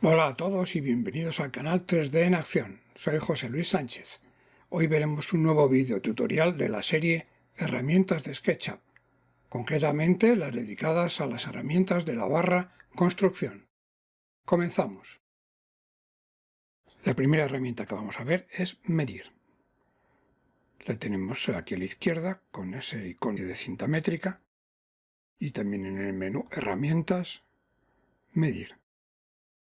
Hola a todos y bienvenidos al canal 3D en Acción. Soy José Luis Sánchez. Hoy veremos un nuevo vídeo tutorial de la serie Herramientas de SketchUp, concretamente las dedicadas a las herramientas de la barra Construcción. Comenzamos. La primera herramienta que vamos a ver es Medir. La tenemos aquí a la izquierda con ese icono de cinta métrica y también en el menú Herramientas, Medir.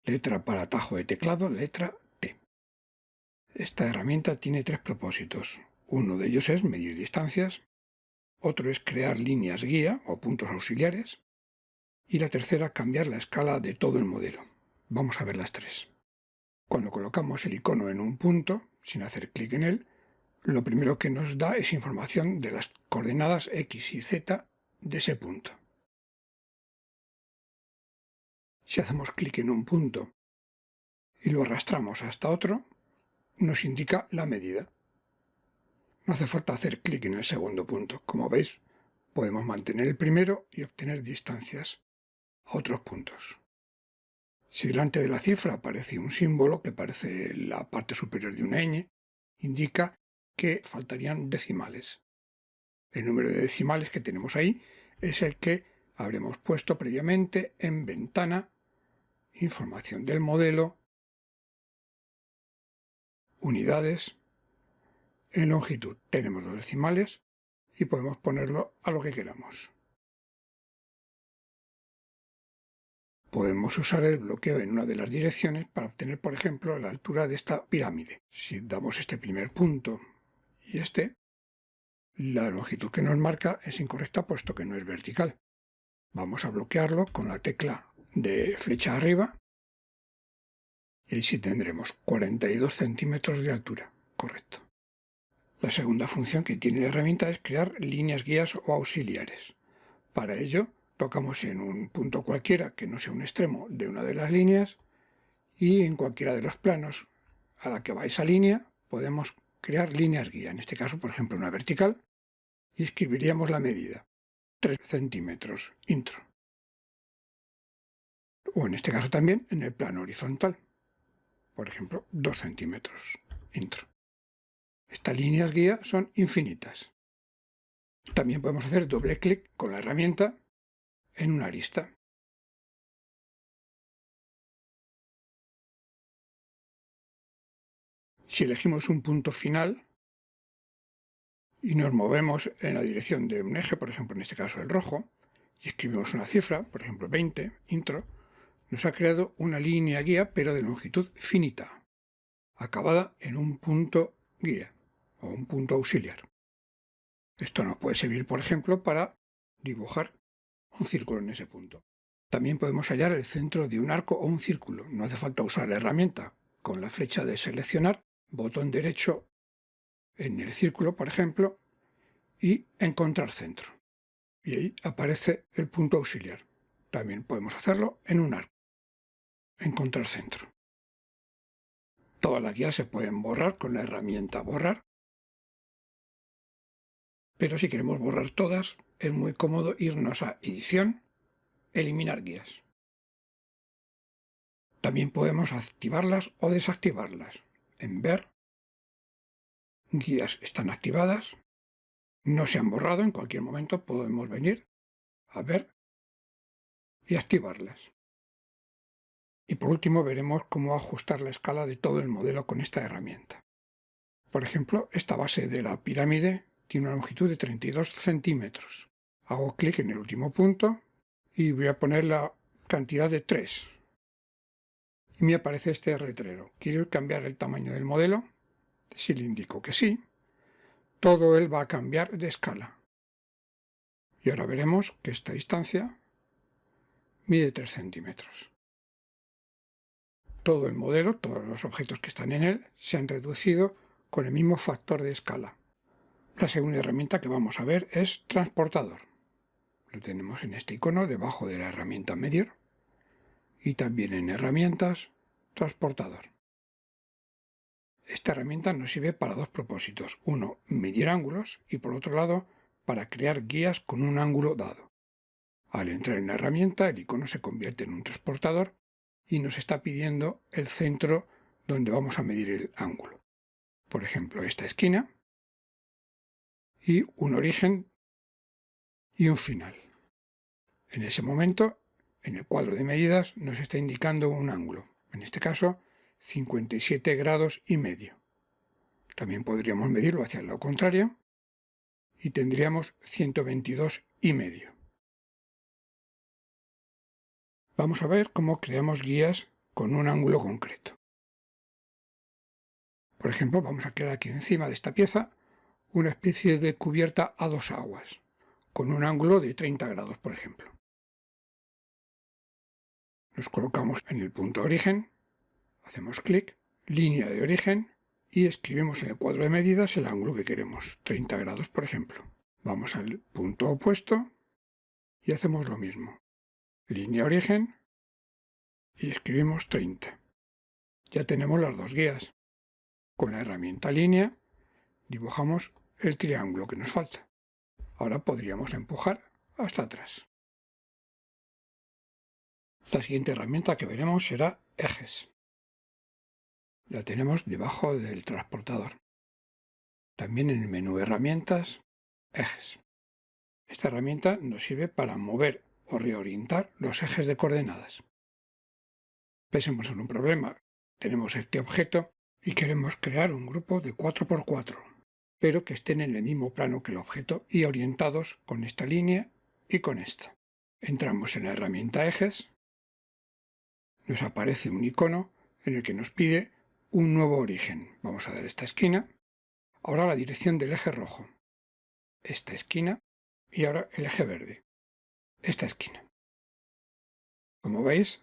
Letra para atajo de teclado, letra T. Esta herramienta tiene tres propósitos. Uno de ellos es medir distancias, otro es crear líneas guía o puntos auxiliares y la tercera cambiar la escala de todo el modelo. Vamos a ver las tres. Cuando colocamos el icono en un punto, sin hacer clic en él, lo primero que nos da es información de las coordenadas X y Z de ese punto. Si hacemos clic en un punto y lo arrastramos hasta otro, nos indica la medida. No hace falta hacer clic en el segundo punto. Como veis, podemos mantener el primero y obtener distancias a otros puntos. Si delante de la cifra aparece un símbolo que parece la parte superior de una ñ, indica que faltarían decimales. El número de decimales que tenemos ahí es el que habremos puesto previamente en ventana, información del modelo, unidades. En longitud tenemos los decimales y podemos ponerlo a lo que queramos. Podemos usar el bloqueo en una de las direcciones para obtener, por ejemplo, la altura de esta pirámide. Si damos este primer punto y la longitud que nos marca es incorrecta puesto que no es vertical. Vamos a bloquearlo con la tecla de flecha arriba y ahí sí tendremos 42 centímetros de altura. Correcto. La segunda función que tiene la herramienta es crear líneas guías o auxiliares. Para ello, tocamos en un punto cualquiera que no sea un extremo de una de las líneas y en cualquiera de los planos a la que va esa línea podemos crear líneas guía. En este caso, por ejemplo, una vertical y escribiríamos la medida, 3 centímetros, intro. O en este caso también en el plano horizontal, por ejemplo, 2 centímetros, intro. Estas líneas guía son infinitas. También podemos hacer doble clic con la herramienta en una arista. Si elegimos un punto final y nos movemos en la dirección de un eje, por ejemplo en este caso el rojo, y escribimos una cifra, por ejemplo 20, intro, nos ha creado una línea guía pero de longitud finita, acabada en un punto guía o un punto auxiliar. Esto nos puede servir, por ejemplo, para dibujar un círculo en ese punto. También podemos hallar el centro de un arco o un círculo. No hace falta usar la herramienta con la flecha de seleccionar, botón derecho en el círculo, por ejemplo, y encontrar centro. Y ahí aparece el punto auxiliar. También podemos hacerlo en un arco. Encontrar centro. Todas las guías se pueden borrar con la herramienta borrar. Pero si queremos borrar todas, es muy cómodo irnos a edición, eliminar guías. También podemos activarlas o desactivarlas. En ver, guías están activadas, no se han borrado, en cualquier momento podemos venir a ver y activarlas. Y por último veremos cómo ajustar la escala de todo el modelo con esta herramienta. Por ejemplo, esta base de la pirámide tiene una longitud de 32 centímetros. Hago clic en el último punto y voy a poner la cantidad de 3. Y me aparece este letrero. ¿Quiero cambiar el tamaño del modelo? Si le indico que sí, todo él va a cambiar de escala. Y ahora veremos que esta distancia mide 3 centímetros. Todo el modelo, todos los objetos que están en él, se han reducido con el mismo factor de escala. La segunda herramienta que vamos a ver es transportador. Lo tenemos en este icono debajo de la herramienta Medir y también en herramientas, transportador. Esta herramienta nos sirve para dos propósitos. Uno, medir ángulos y por otro lado, para crear guías con un ángulo dado. Al entrar en la herramienta, el icono se convierte en un transportador y nos está pidiendo el centro donde vamos a medir el ángulo. Por ejemplo, esta esquina y un origen y un final. En ese momento, en el cuadro de medidas nos está indicando un ángulo, en este caso 57 grados y medio. También podríamos medirlo hacia el lado contrario y tendríamos 122 y medio. Vamos a ver cómo creamos guías con un ángulo concreto. Por ejemplo, vamos a crear aquí encima de esta pieza una especie de cubierta a dos aguas, con un ángulo de 30 grados, por ejemplo. Nos colocamos en el punto de origen, hacemos clic, línea de origen, y escribimos en el cuadro de medidas el ángulo que queremos, 30 grados, por ejemplo. Vamos al punto opuesto y hacemos lo mismo. Línea origen y escribimos 30. Ya tenemos las dos guías. Con la herramienta línea dibujamos el triángulo que nos falta. Ahora podríamos empujar hasta atrás. La siguiente herramienta que veremos será ejes. La tenemos debajo del transportador. También en el menú herramientas, ejes. Esta herramienta nos sirve para mover o reorientar los ejes de coordenadas. Pensemos en un problema. Tenemos este objeto y queremos crear un grupo de 4×4, pero que estén en el mismo plano que el objeto y orientados con esta línea y con esta. Entramos en la herramienta ejes. Nos aparece un icono en el que nos pide un nuevo origen. Vamos a dar esta esquina. Ahora la dirección del eje rojo. Esta esquina. Y ahora el eje verde. Esta esquina. Como veis,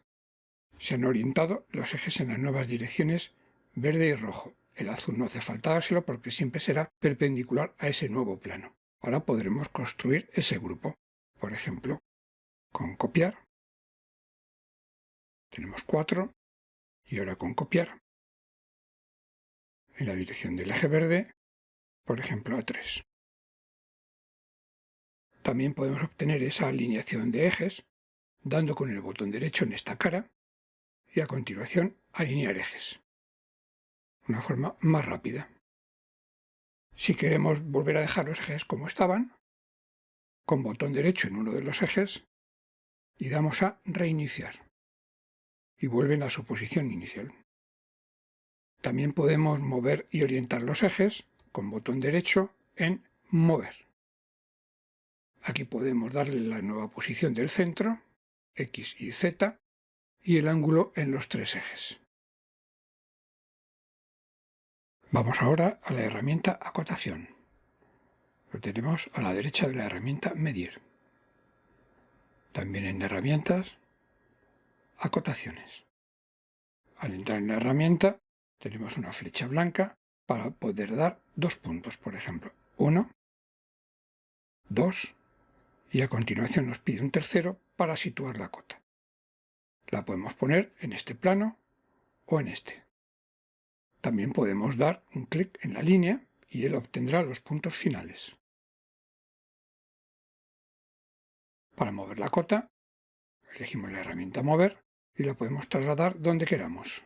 se han orientado los ejes en las nuevas direcciones verde y rojo. El azul no hace falta dárselo porque siempre será perpendicular a ese nuevo plano. Ahora podremos construir ese grupo. Por ejemplo, con copiar. Tenemos 4. Y ahora con copiar. En la dirección del eje verde, por ejemplo, a 3. También podemos obtener esa alineación de ejes dando con el botón derecho en esta cara y a continuación alinear ejes. Una forma más rápida. Si queremos volver a dejar los ejes como estaban, con botón derecho en uno de los ejes y damos a reiniciar y vuelven a su posición inicial. También podemos mover y orientar los ejes con botón derecho en mover. Aquí podemos darle la nueva posición del centro, X y Z, y el ángulo en los tres ejes. Vamos ahora a la herramienta acotación. Lo tenemos a la derecha de la herramienta medir. También en herramientas, acotaciones. Al entrar en la herramienta tenemos una flecha blanca para poder dar 2 puntos, por ejemplo, 1, 2, y a continuación nos pide un tercero para situar la cota. La podemos poner en este plano o en este. También podemos dar un clic en la línea y él obtendrá los puntos finales. Para mover la cota, elegimos la herramienta mover y la podemos trasladar donde queramos.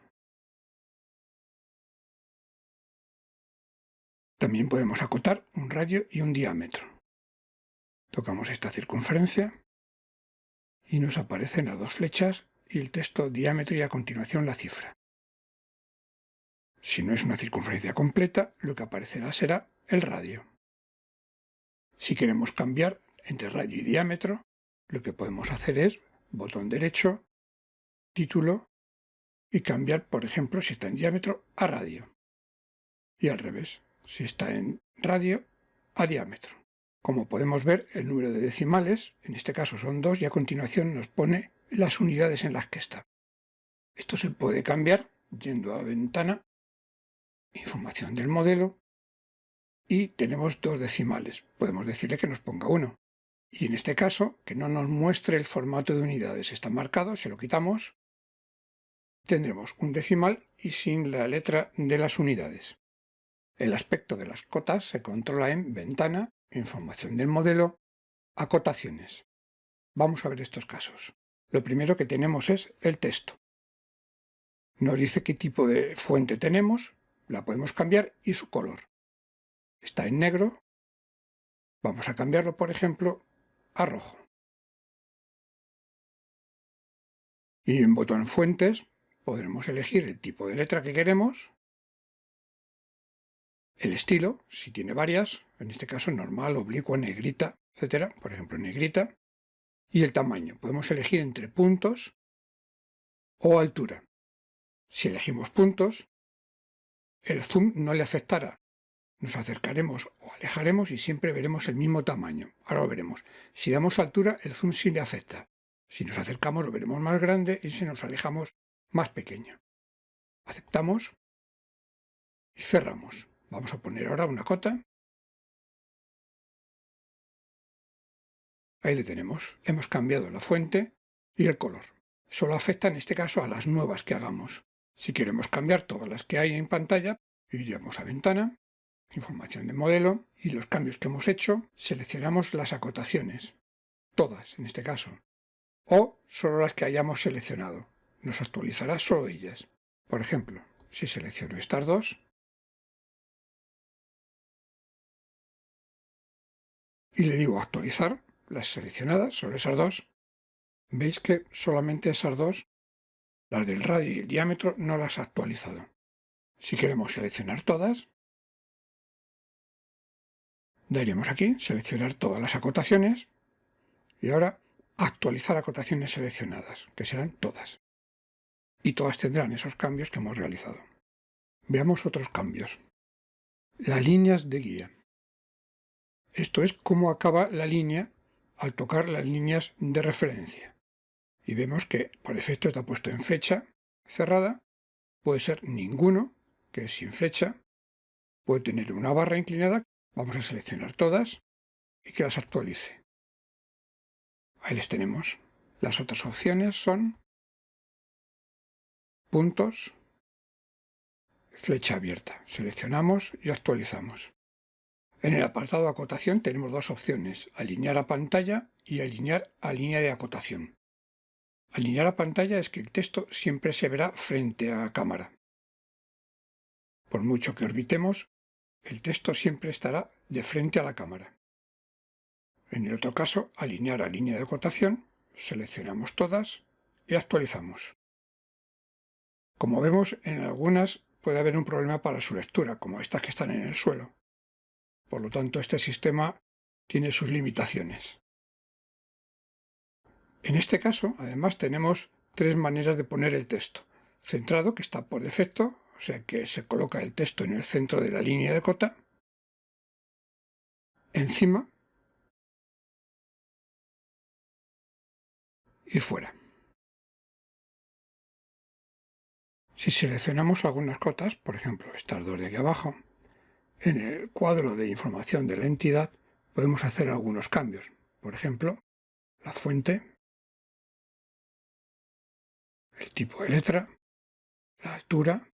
También podemos acotar un radio y un diámetro. Tocamos esta circunferencia y nos aparecen las dos flechas y el texto diámetro y a continuación la cifra. Si no es una circunferencia completa, lo que aparecerá será el radio. Si queremos cambiar entre radio y diámetro, lo que podemos hacer es botón derecho, título y cambiar, por ejemplo, si está en diámetro, a radio. Y al revés, si está en radio, a diámetro. Como podemos ver, el número de decimales, en este caso son 2, y a continuación nos pone las unidades en las que está. Esto se puede cambiar yendo a Ventana, Información del modelo, y tenemos 2 decimales. Podemos decirle que nos ponga 1. Y en este caso, que no nos muestre el formato de unidades. Está marcado, se lo quitamos. Tendremos un decimal y sin la letra de las unidades. El aspecto de las cotas se controla en Ventana, Información del modelo, Acotaciones. Vamos a ver estos casos. Lo primero que tenemos es el texto. Nos dice qué tipo de fuente tenemos, la podemos cambiar y su color. Está en negro, vamos a cambiarlo, por ejemplo, a rojo. Y en botón Fuentes podremos elegir el tipo de letra que queremos, el estilo, si tiene varias, en este caso normal, oblicua, negrita, etcétera, por ejemplo negrita, y el tamaño. Podemos elegir entre puntos o altura. Si elegimos puntos, el zoom no le afectará. Nos acercaremos o alejaremos y siempre veremos el mismo tamaño. Ahora lo veremos. Si damos altura, el zoom sí le afecta. Si nos acercamos lo veremos más grande y si nos alejamos más pequeño. Aceptamos y cerramos. Vamos a poner ahora una cota. Ahí le tenemos. Hemos cambiado la fuente y el color. Solo afecta en este caso a las nuevas que hagamos. Si queremos cambiar todas las que hay en pantalla, iríamos a Ventana, Información de modelo, y los cambios que hemos hecho, seleccionamos las acotaciones. Todas, en este caso. O solo las que hayamos seleccionado. Nos actualizará solo ellas. Por ejemplo, si selecciono estas dos y le digo actualizar las seleccionadas, solo esas dos, veis que solamente esas dos, las del radio y el diámetro, no las ha actualizado. Si queremos seleccionar todas, daríamos aquí, seleccionar todas las acotaciones, y ahora actualizar acotaciones seleccionadas, que serán todas. Y todas tendrán esos cambios que hemos realizado. Veamos otros cambios. Las líneas de guía. Esto es cómo acaba la línea al tocar las líneas de referencia. Y vemos que por defecto está puesto en flecha cerrada, puede ser ninguno, que es sin flecha, puede tener una barra inclinada, vamos a seleccionar todas y que las actualice. Ahí les tenemos. Las otras opciones son puntos, flecha abierta. Seleccionamos y actualizamos. En el apartado de acotación tenemos dos opciones, alinear a pantalla y alinear a línea de acotación. Alinear a pantalla es que el texto siempre se verá frente a la cámara. Por mucho que orbitemos, el texto siempre estará de frente a la cámara. En el otro caso, alinear a línea de acotación, seleccionamos todas y actualizamos. Como vemos, en algunas puede haber un problema para su lectura, como estas que están en el suelo. Por lo tanto, este sistema tiene sus limitaciones. En este caso, además, tenemos tres maneras de poner el texto. Centrado, que está por defecto, o sea que se coloca el texto en el centro de la línea de cota. Encima y fuera. Si seleccionamos algunas cotas, por ejemplo estas dos de aquí abajo, en el cuadro de información de la entidad podemos hacer algunos cambios. Por ejemplo, la fuente, el tipo de letra, la altura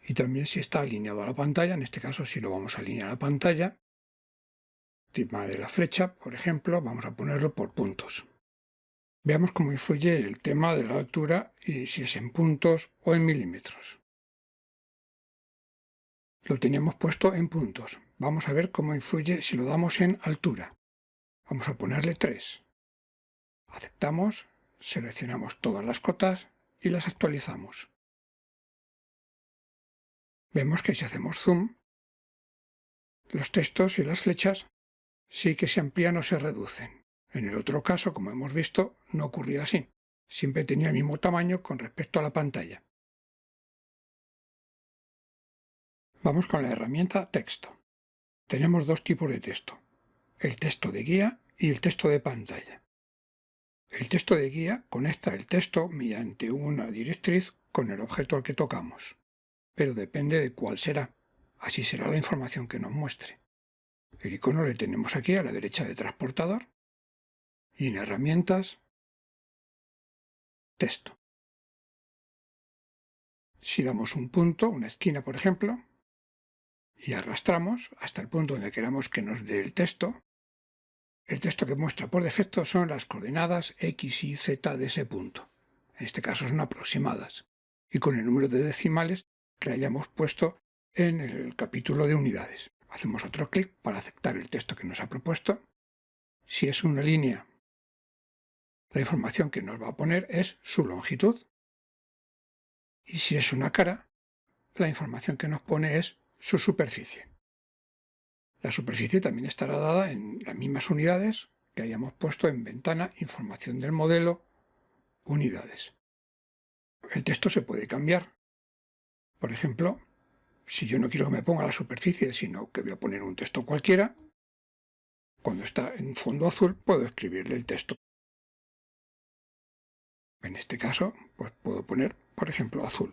y también si está alineado a la pantalla, en este caso si lo vamos a alinear a la pantalla, el tema de la flecha, por ejemplo, vamos a ponerlo por puntos. Veamos cómo influye el tema de la altura y si es en puntos o en milímetros. Lo teníamos puesto en puntos. Vamos a ver cómo influye si lo damos en altura. Vamos a ponerle 3. Aceptamos, seleccionamos todas las cotas y las actualizamos. Vemos que si hacemos zoom, los textos y las flechas sí que se amplían o se reducen. En el otro caso, como hemos visto, no ocurría así. Siempre tenía el mismo tamaño con respecto a la pantalla. Vamos con la herramienta texto. Tenemos dos tipos de texto, el texto de guía y el texto de pantalla. El texto de guía conecta el texto mediante una directriz con el objeto al que tocamos, pero depende de cuál será. Así será la información que nos muestre. El icono le tenemos aquí a la derecha de transportador y en herramientas, texto. Si damos un punto, una esquina por ejemplo, y arrastramos hasta el punto donde queramos que nos dé el texto que muestra por defecto son las coordenadas X y Z de ese punto. en este caso son aproximadas, y con el número de decimales que hayamos puesto en el capítulo de unidades. Hacemos otro clic para aceptar el texto que nos ha propuesto. Si es una línea, la información que nos va a poner es su longitud. Y si es una cara, la información que nos pone es su superficie. La superficie también estará dada en las mismas unidades que hayamos puesto en ventana, información del modelo, unidades. El texto se puede cambiar. Por ejemplo, si yo no quiero que me ponga la superficie, sino que voy a poner un texto cualquiera, cuando está en fondo azul puedo escribirle el texto. En este caso, pues puedo poner, por ejemplo, azul.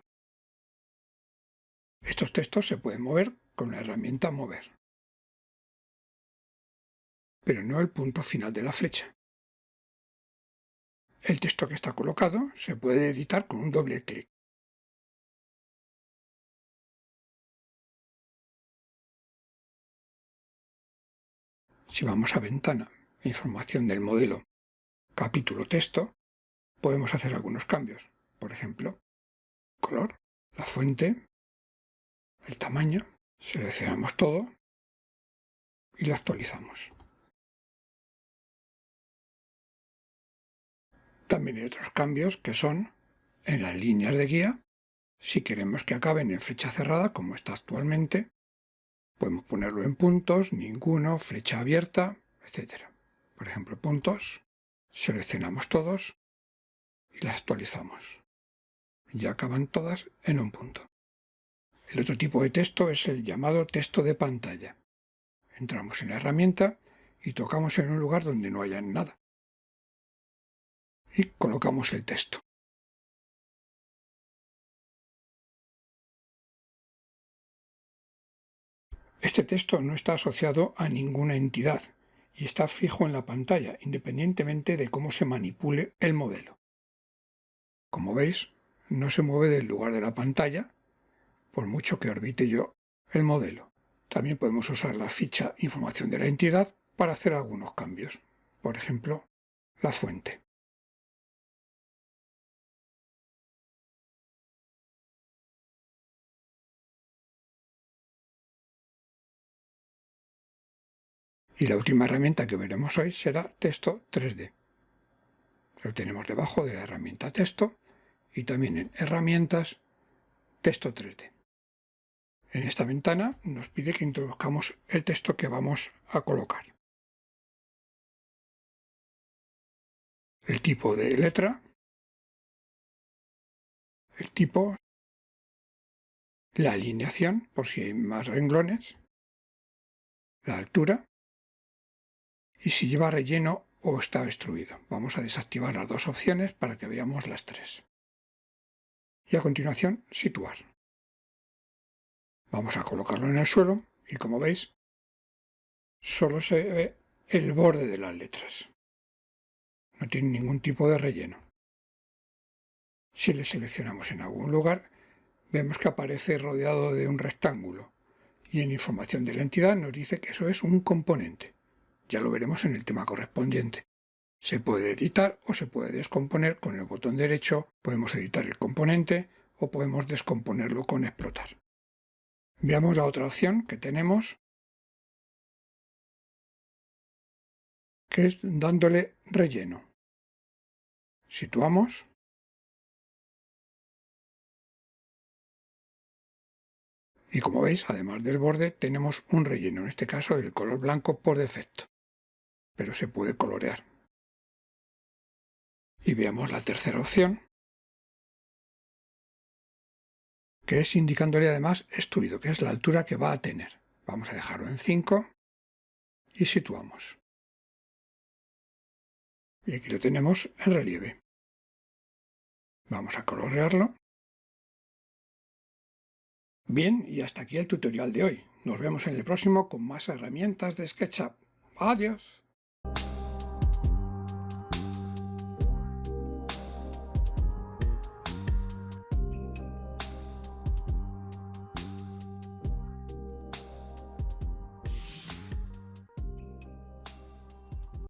Estos textos se pueden mover con la herramienta mover, pero no el punto final de la flecha. El texto que está colocado se puede editar con un doble clic. Si vamos a ventana, información del modelo, capítulo texto, podemos hacer algunos cambios. Por ejemplo, color, la fuente, el tamaño, seleccionamos todo y lo actualizamos. También hay otros cambios que son en las líneas de guía. Si queremos que acaben en flecha cerrada, como está actualmente, podemos ponerlo en puntos, ninguno, flecha abierta, etc. Por ejemplo, puntos, seleccionamos todos y las actualizamos. Ya acaban todas en un punto. El otro tipo de texto es el llamado texto de pantalla. Entramos en la herramienta y tocamos en un lugar donde no haya nada. Y colocamos el texto. Este texto no está asociado a ninguna entidad y está fijo en la pantalla, independientemente de cómo se manipule el modelo. Como veis, no se mueve del lugar de la pantalla, por mucho que orbite yo el modelo. También podemos usar la ficha información de la entidad para hacer algunos cambios. Por ejemplo, la fuente. Y la última herramienta que veremos hoy será texto 3D. Lo tenemos debajo de la herramienta texto y también en herramientas texto 3D. En esta ventana nos pide que introduzcamos el texto que vamos a colocar. El tipo de letra, el tipo, la alineación, por si hay más renglones, la altura y si lleva relleno o está destruido. Vamos a desactivar las dos opciones para que veamos las tres. Y a continuación, situar. Vamos a colocarlo en el suelo y como veis, solo se ve el borde de las letras. No tiene ningún tipo de relleno. Si le seleccionamos en algún lugar, vemos que aparece rodeado de un rectángulo y en información de la entidad nos dice que eso es un componente. Ya lo veremos en el tema correspondiente. Se puede editar o se puede descomponer con el botón derecho, podemos editar el componente o podemos descomponerlo con explotar. Veamos la otra opción que tenemos, que es dándole relleno. Situamos. Y como veis, además del borde, tenemos un relleno, en este caso el color blanco por defecto, pero se puede colorear. Y veamos la tercera opción, que es indicándole además extruido, que es la altura que va a tener. Vamos a dejarlo en 5 y situamos. Y aquí lo tenemos en relieve. Vamos a colorearlo. Bien, y hasta aquí el tutorial de hoy. Nos vemos en el próximo con más herramientas de SketchUp. ¡Adiós!